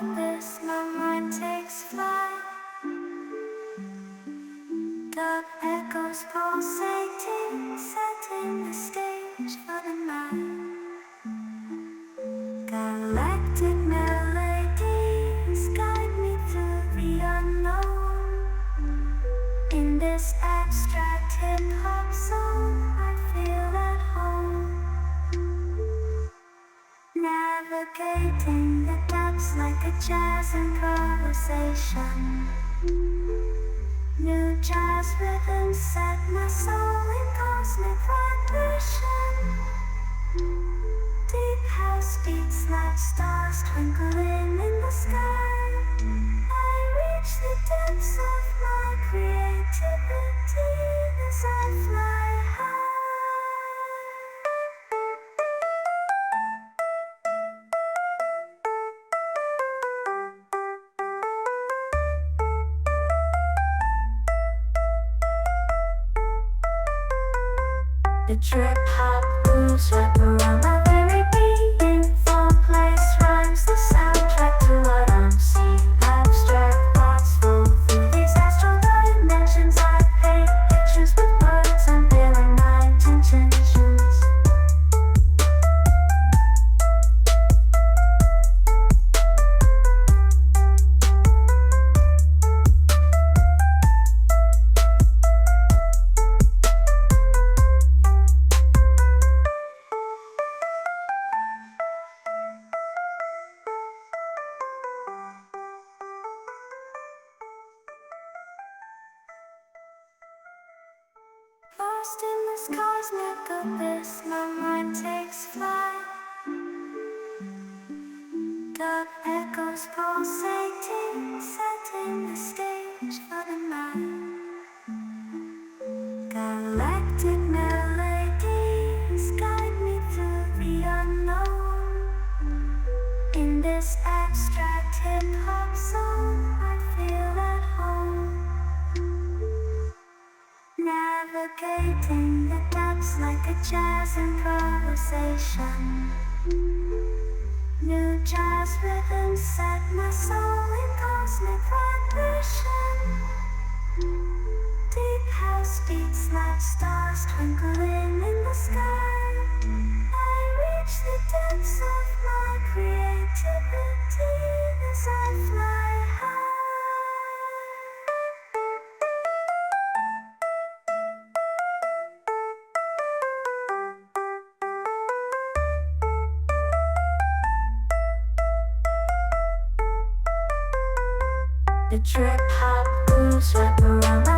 abyss, my mind takes flight. The echoes pulsating, setting the stage for the night. Galactic melodies guide me through the unknown. In this abstract hip-hop song, I feel at home. Navigating the depths like a jazz improvisation. New jazz rhythms set my soul in cosmic vibration. Deep house beats like stars twinkling in the sky. I reach the depths of my creativity as I fly high. The trip hop grooves wrap around my very being. Four-place rhymes, the soundtrack to what I'm seeing. Abstract thoughts flow through these astral dimensions. I paint pictures with words, unveiling my intentions. Lost in this cosmic abyss, my mind takes flight. The echoes pulsating, setting the stage for the night. Galactic melodies guide me through the unknown. In this abstract hip-hop song, I feel at home. Navigating the depths like a jazz improvisation. New jazz rhythms set my soul in cosmic vibration. Deep house beats like stars twinkling in the sky. I reach the depths of my creativity as I fly high. The trip hop grooves wrap around my